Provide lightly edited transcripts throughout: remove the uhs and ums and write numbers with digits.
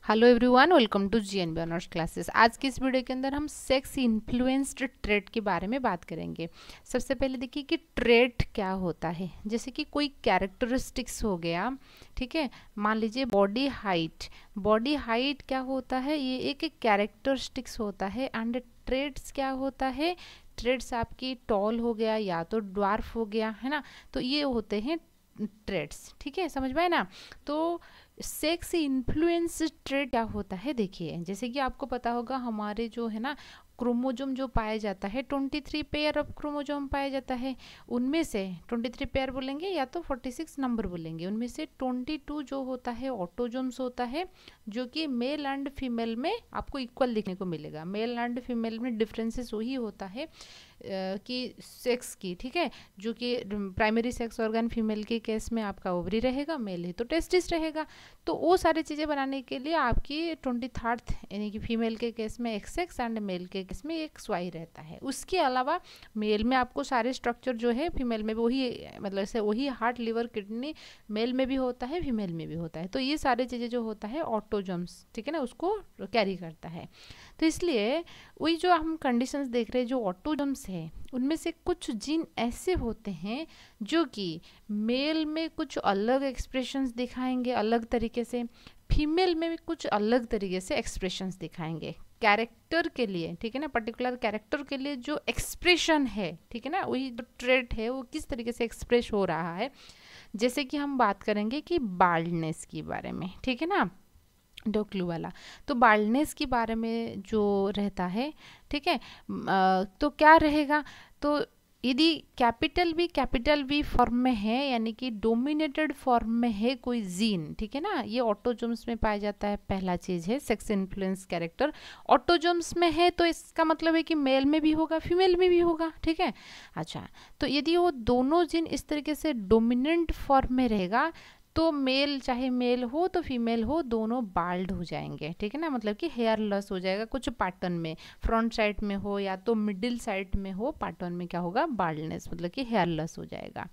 Hello everyone, welcome to GNB honours classes. आज की इस वीडियो के अंदर हम सेक्स इन्फ्लुएंस्ड ट्रेट के बारे में बात करेंगे। सबसे पहले देखिए कि ट्रेट क्या होता है। जैसे कि कोई कैरेक्टरिस्टिक्स हो गया, ठीक है। मान लीजिए बॉडी हाइट क्या होता है, ये एक कैरेक्टरिस्टिक्स होता है। एंड ट्रेट्स क्या होता है, ट्रेट्स आपकी टॉल हो गया या तो ड्वार्फ हो गया, है ना। तो ये होते हैं ट्रेट्स, ठीक है, समझ में आए ना। तो सेक्स इन्फ्लुएंस ट्रेट क्या होता है, देखिए जैसे कि आपको पता होगा हमारे जो है ना क्रोमोजोम जो पाया जाता है 23 पेयर ऑफ क्रोमोजोम पाया जाता है। उनमें से 23 पेयर बोलेंगे या तो 46 नंबर बोलेंगे। उनमें से 22 जो होता है ऑटोजोम्स होता है, जो कि मेल एंड फीमेल में आपको इक्वल देखने को मिलेगा। मेल एंड फीमेल में डिफरेंसेस वही होता है कि सेक्स की, ठीक है। जो कि प्राइमरी सेक्स ऑर्गन फीमेल के केस में आपका ओवरी रहेगा, मेल है तो टेस्टिस रहेगा। तो वो सारी चीज़ें बनाने के लिए आपकी 23rd यानी कि फीमेल के केस में XX एंड मेल के केस में XY रहता है। उसके अलावा मेल में आपको सारे स्ट्रक्चर जो है फीमेल में भी वही, मतलब से वही हार्ट लिवर किडनी मेल में भी होता है फीमेल में भी होता है। तो ये सारी चीज़ें जो होता है ऑटोजम्स, ठीक है ना, उसको कैरी करता है। तो इसलिए वही जो हम कंडीशंस देख रहे हैं जो ऑटोजम्स है, उनमें से कुछ जीन ऐसे होते हैं जो कि मेल में कुछ अलग एक्सप्रेशंस दिखाएंगे अलग तरीके से, फीमेल में भी कुछ अलग तरीके से एक्सप्रेशंस दिखाएंगे कैरेक्टर के लिए, ठीक है ना। पर्टिकुलर कैरेक्टर के लिए जो एक्सप्रेशन है, ठीक है ना, वही जो ट्रेट है वो किस तरीके से एक्सप्रेस हो रहा है। जैसे कि हम बात करेंगे कि बाल्डनेस के बारे में, ठीक है ना, डोक्लू वाला। तो बाल्डनेस के बारे में जो रहता है, ठीक है, तो क्या रहेगा। तो यदि कैपिटल बी फॉर्म में है, यानी कि डोमिनेटेड फॉर्म में है कोई जीन, ठीक है ना, ये ऑटोजोम्स में पाया जाता है। पहला चीज है सेक्स इन्फ्लुएंस कैरेक्टर ऑटोजोम्स में है, तो इसका मतलब है कि मेल में भी होगा फीमेल में भी होगा, ठीक है। अच्छा, तो यदि वो दोनों जीन इस तरीके से डोमिनेंट फॉर्म में रहेगा तो मेल, चाहे मेल हो तो फीमेल हो, दोनों बाल्ड हो जाएंगे, ठीक है ना। मतलब कि हेयरलेस हो जाएगा कुछ पैटर्न में, फ्रंट साइड में हो या तो मिडिल साइड में हो, पैटर्न में क्या होगा, बाल्डनेस, मतलब कि हेयरलेस हो जाएगा,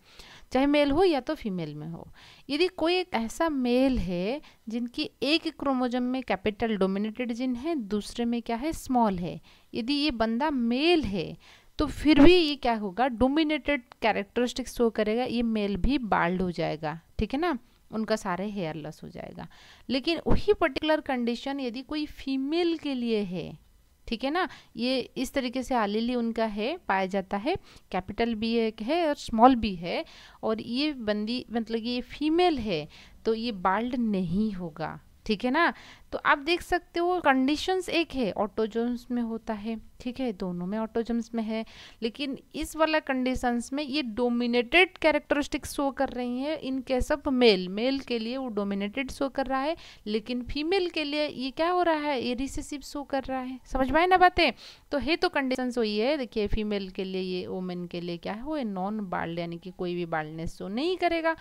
चाहे मेल हो या तो फीमेल में हो। यदि कोई एक ऐसा मेल है जिनकी एक क्रोमोजोम में कैपिटल डोमिनेटेड जीन है, दूसरे में क्या है, स्मॉल है, यदि ये बंदा मेल है तो फिर भी ये क्या होगा, डोमिनेटेड कैरेक्टरिस्टिक्स शो करेगा, ये मेल भी बाल्ड हो जाएगा, ठीक है ना, उनका सारे हेयरलेस हो जाएगा। लेकिन वही पर्टिकुलर कंडीशन यदि कोई फीमेल के लिए है, ठीक है ना, ये इस तरीके से आलीली उनका है, पाया जाता है, कैपिटल बी एक है और स्मॉल बी है, और ये बंदी मतलब ये फीमेल है, तो ये बाल्ड नहीं होगा, ठीक है ना। तो आप देख सकते हो कंडीशंस एक है, ऑटोजोम्स में होता है, ठीक है, दोनों में ऑटोजोम्स में है, लेकिन इस वाला कंडीशंस में ये डोमिनेटेड कैरेक्टरिस्टिक्स शो कर रही हैं। इन केस ऑफ मेल के लिए वो डोमिनेटेड शो कर रहा है, लेकिन फीमेल के लिए ये क्या हो रहा है, ये रिसेसिव शो कर रहा है। समझ में आए ना बातें। तो है तो कंडीशंस वही है, देखिए फीमेल के लिए, ये वुमेन के लिए क्या है, वो नॉन बाल्ड, यानी कि कोई भी बाल्डनेस शो नहीं करेगा।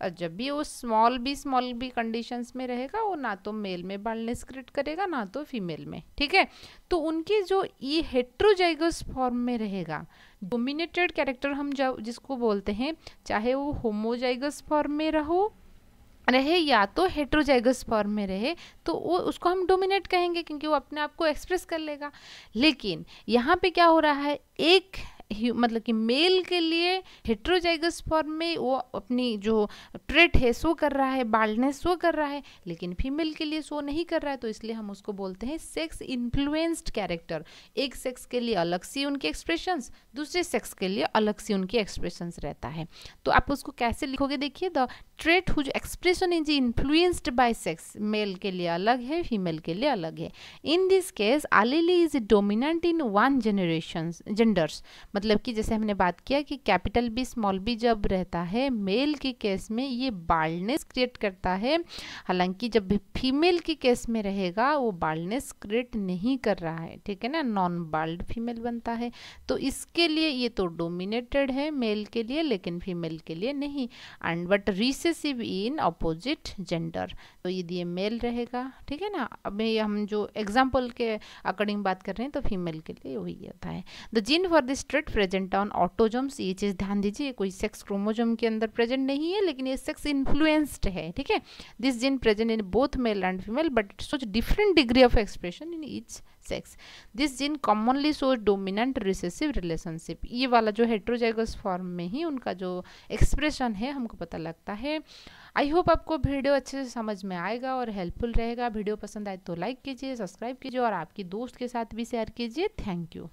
और जब भी वो स्मॉल बी कंडीशंस में रहेगा, वो ना तो मेल में बाल्डनेस क्रिएट करेगा ना तो फीमेल में, ठीक है। तो उनकी जो ये हेट्रोजाइगस फॉर्म में रहेगा, डोमिनेटेड कैरेक्टर हम जब जिसको बोलते हैं, चाहे वो होमोजाइगस फॉर्म में रहे या तो हेट्रोजाइगस फॉर्म में रहे, तो वो उसको हम डोमिनेट कहेंगे क्योंकि वो अपने आप को एक्सप्रेस कर लेगा। लेकिन यहाँ पे क्या हो रहा है, एक मतलब कि मेल के लिए हेट्रोजाइगस फॉर्म में वो अपनी जो ट्रेट है शो कर रहा है, बाल्डनेस शो कर रहा है, लेकिन फीमेल के लिए शो नहीं कर रहा है, तो इसलिए हम उसको बोलते हैं सेक्स इन्फ्लुएंस्ड कैरेक्टर। एक सेक्स के लिए अलग सी उनके एक्सप्रेशंस, दूसरे सेक्स के लिए अलग सी उनकी एक्सप्रेशंस रहता है। तो आप उसको कैसे लिखोगे, देखिए, the trait whose expression is influenced by sex, male के लिए अलग है फीमेल के लिए अलग है। In this case allele is dominant in one generation genders, मतलब कि जैसे हमने बात किया कि कैपिटल बी स्मॉल बी जब रहता है मेल के केस में ये बाल्डनेस क्रिएट करता है, हालांकि जब फीमेल के केस में रहेगा वो बाल्डनेस क्रिएट नहीं कर रहा है, ठीक है ना, नॉन बाल्ड फीमेल बनता है। तो इसके लिए ये तो डोमिनेटेड है मेल के लिए, लेकिन फीमेल के लिए नहीं। And but recessive recessive in opposite gender. तो यदि ये मेल रहेगा, ठीक है ना, अब हम जो एग्जाम्पल के अकॉर्डिंग बात कर रहे हैं तो फीमेल के लिए वही होता है। The gene for this trait present on autosomes, ये चीज़ ध्यान दीजिए, कोई सेक्स क्रोमोजोम के अंदर प्रेजेंट नहीं है, लेकिन ये सेक्स इन्फ्लुएंस्ड है, ठीक है। This gene present in both male and female but it shows different degree of expression in each sex. This gene commonly shows dominant recessive relationship. ये वाला जो हेट्रोजाइगस फॉर्म में ही उनका जो एक्सप्रेशन है हमको पता लगता है। आई होप आपको वीडियो अच्छे से समझ में आएगा और हेल्पफुल रहेगा। वीडियो पसंद आए तो लाइक कीजिए, सब्सक्राइब कीजिए और आपकी दोस्त के साथ भी शेयर कीजिए। Thank you.